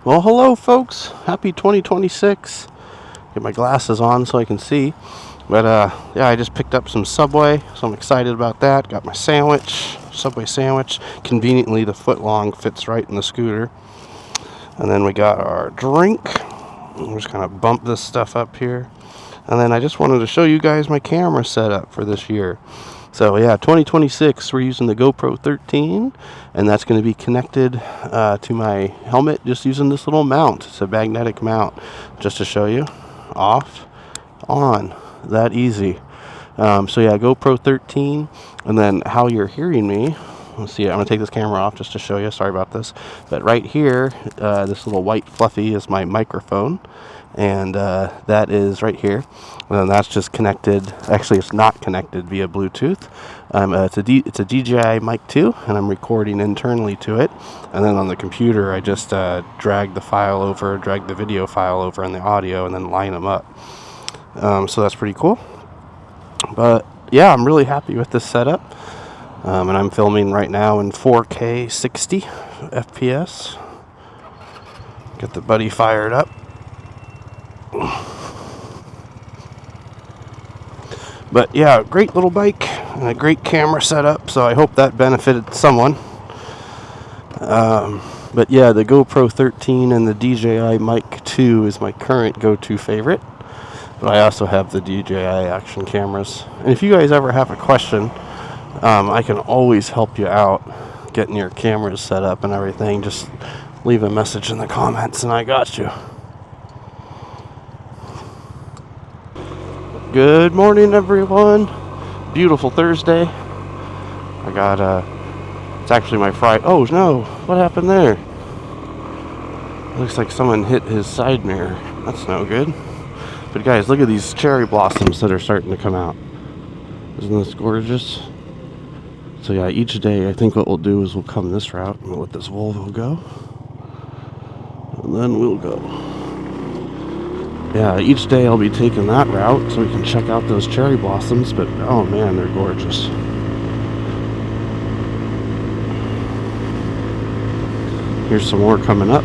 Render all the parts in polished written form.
Well, hello folks. Happy 2026. Get my glasses on so I can see. But yeah, I just picked up some Subway, so I'm excited about that. Got my sandwich, Subway sandwich. Conveniently, the foot long fits right in the scooter. And then we got our drink. We're just kind of bump this stuff up here. And then I just wanted to show you guys my camera setup for this year. So yeah, 2026, we're using the GoPro 13, and that's going to be connected to my helmet just using this little mount. It's a magnetic mount, just to show you. Off, on, that easy. So yeah, GoPro 13, and then how you're hearing me. Let's see, I'm going to take this camera off just to show you. Sorry about this. But right here, this little white fluffy is my microphone. And that is right here. And then that's just connected. Actually, it's not connected via Bluetooth. It's a DJI MIC 2, and I'm recording internally to it. And then on the computer, I just drag the video file over and the audio, and then line them up. So that's pretty cool. But yeah, I'm really happy with this setup. And I'm filming right now in 4K 60 FPS. Get the buddy fired up. But yeah, great little bike and a great camera setup, so I hope that benefited someone. But yeah, the GoPro 13 and the DJI MIC 2 is my current go-to favorite. But I also have the DJI action cameras. And if you guys ever have a question, I can always help you out getting your cameras set up and everything. Just leave a message in the comments and I got you. Good morning, everyone. Beautiful Thursday. I got it's actually my Friday. Oh no, what happened there? Looks like someone hit his side mirror. That's no good. But guys, look at these cherry blossoms that are starting to come out. Isn't this gorgeous? So yeah, each day I think what we'll do is we'll come this route and we'll let this Volvo go. And then we'll go. Yeah, each day I'll be taking that route so we can check out those cherry blossoms, but oh man, they're gorgeous. Here's some more coming up.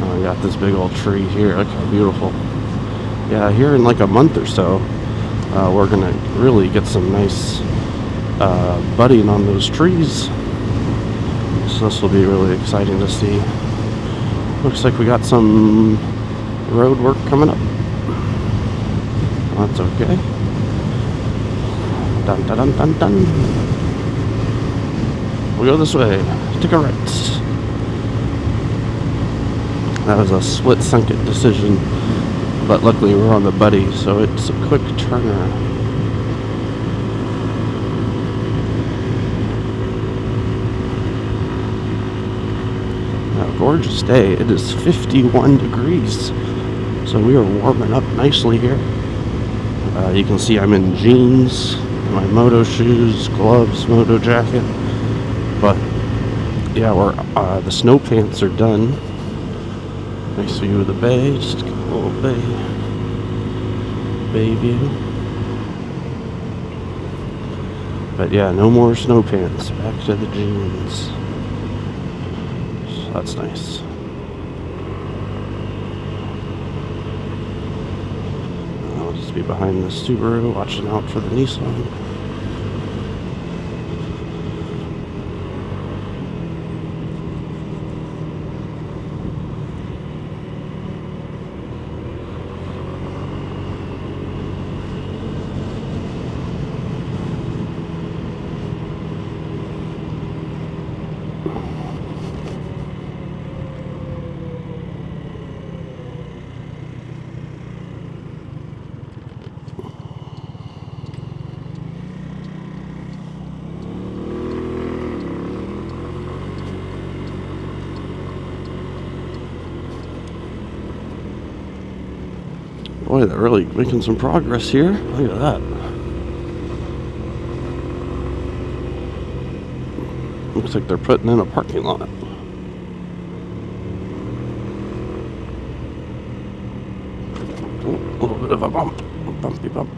Oh, I got this big old tree here. Look how beautiful. Yeah, here in like a month or so, we're gonna really get some nice budding on those trees. So this will be really exciting to see. Looks like we got some road work coming up. That's okay. Dun dun dun dun dun. We'll go this way. Take a right. That was a split-second decision. But luckily we're on the buddy, so it's a quick turner. A gorgeous day. It is 51 degrees. So we are warming up nicely here. You can see I'm in jeans, my moto shoes, gloves, moto jacket. But yeah, the snow pants are done. Nice view of the bay. Just a little bay view. But yeah, no more snow pants. Back to the jeans. So that's nice. I'll just be behind the Subaru, watching out for the Nissan. Boy, they're really making some progress here. Look at that. Looks like they're putting in a parking lot. Oh, a little bit of a bump. bumpy bump.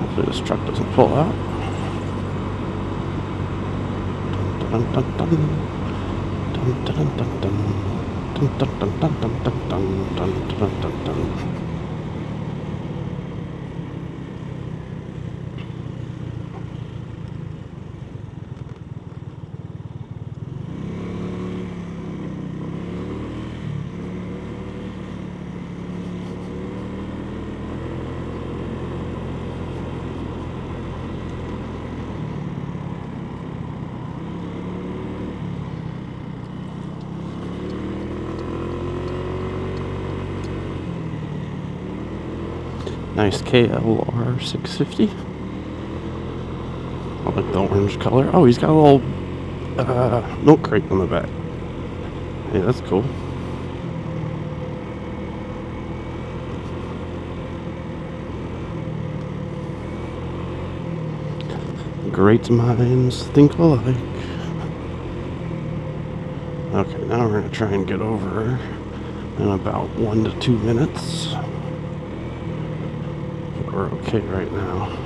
Hopefully this truck doesn't pull out. Dun, dun, dun, dun. Dun, dun, dun, dun, dun. Dun, dun, dun, dun, dun, dun, dun, dun, dun, dun, dun. Nice KLR 650. I like the orange color. Oh, he's got a little milk crate on the back. Hey, that's cool. Great minds think alike. Okay, now we're going to try and get over in about 1 to 2 minutes. We're okay right now.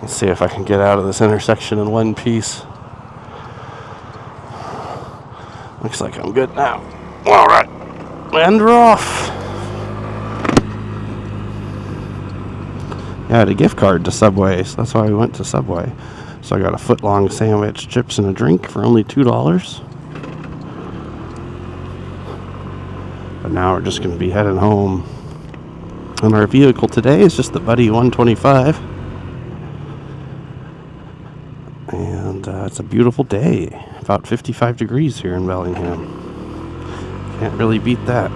Let's see if I can get out of this intersection in one piece. Looks like I'm good now. All right, and we're off. I had a gift card to Subway, so that's why we went to Subway. So I got a foot-long sandwich, chips, and a drink for only $2. But now we're just going to be heading home. And our vehicle today is just the Buddy 125. And it's a beautiful day. About 55 degrees here in Bellingham. Can't really beat that.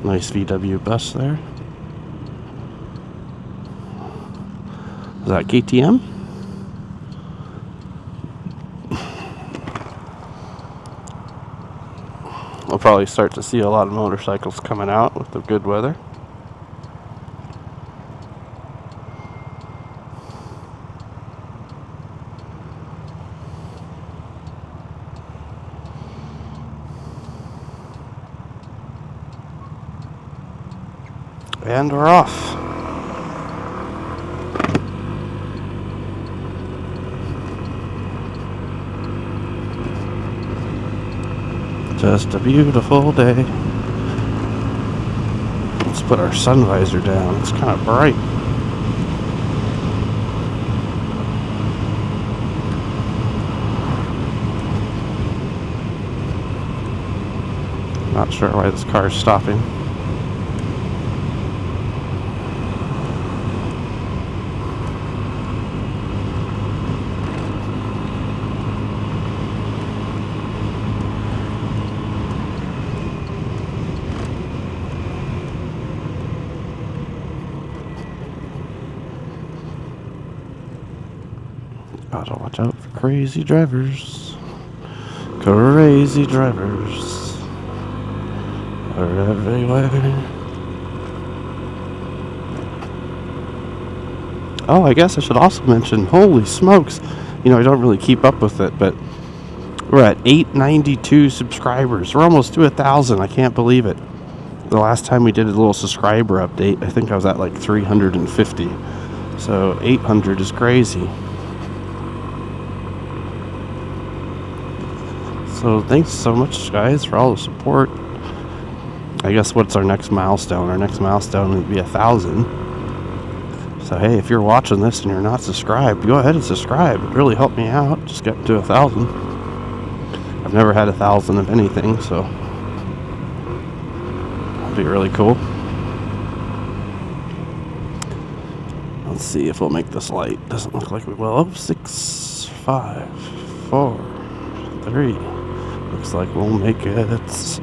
Nice VW bus there. Is that KTM? We'll probably start to see a lot of motorcycles coming out with the good weather. And we're off. Just a beautiful day. Let's put our sun visor down. It's kind of bright. Not sure why this car is stopping. Gotta watch out for crazy drivers. Crazy drivers are everywhere. Oh, I guess I should also mention, holy smokes, I don't really keep up with it, but we're at 892 subscribers. We're almost to 1,000. I can't believe it. The last time we did a little subscriber update, I think I was at like 350. So 800 is crazy. So thanks so much, guys, for all the support. I guess what's our next milestone? Our next milestone would be 1,000. So hey, if you're watching this and you're not subscribed, go ahead and subscribe. It really helped me out. Just get to 1,000. I've never had 1,000 of anything, so that'd be really cool. Let's see if we'll make this light. Doesn't look like we will. Oh, 6, 5, 4, 3. Looks like we'll make it. Looks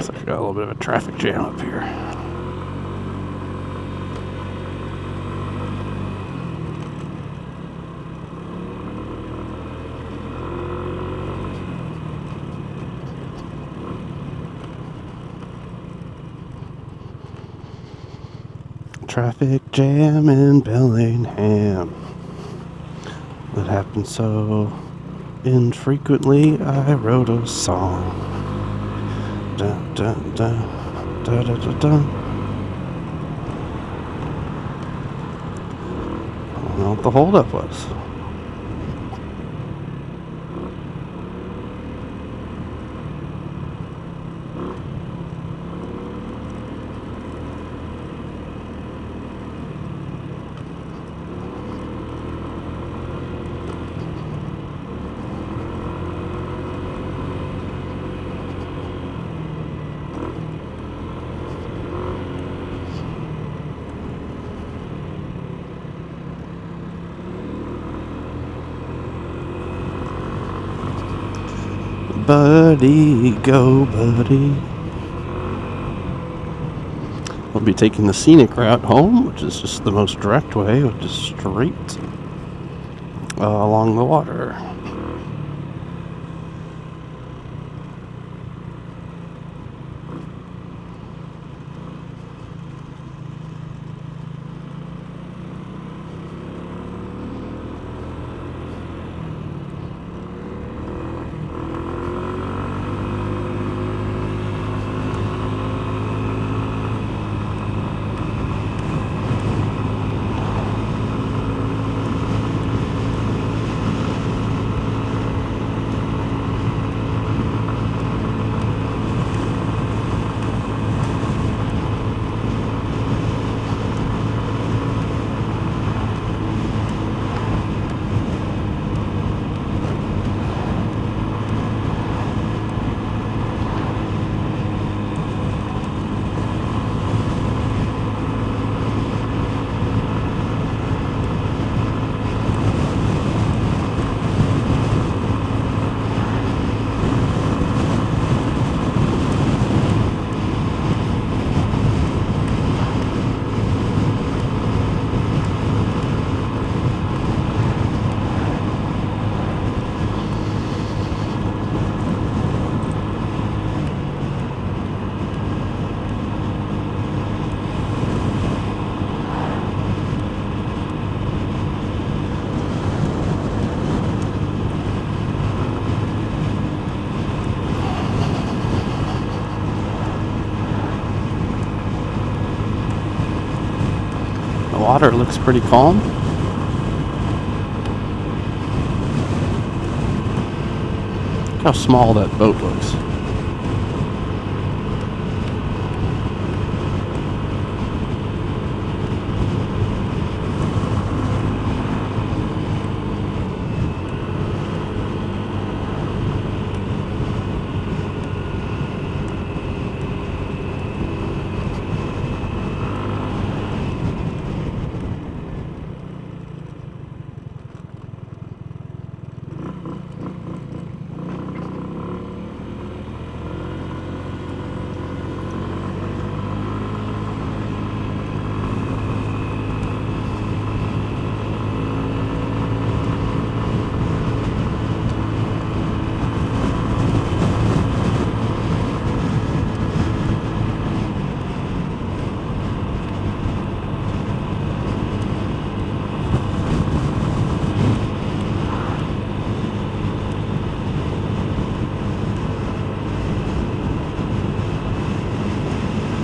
like we got a little bit of a traffic jam up here. Traffic jam in Bellingham. That happened so infrequently. I wrote a song. Dun, dun, dun, dun, dun, dun, dun. I don't know what the holdup was. Buddy, go buddy. We'll be taking the scenic route home, which is just the most direct way, which is straight along the water. water looks pretty calm. Look how small that boat looks.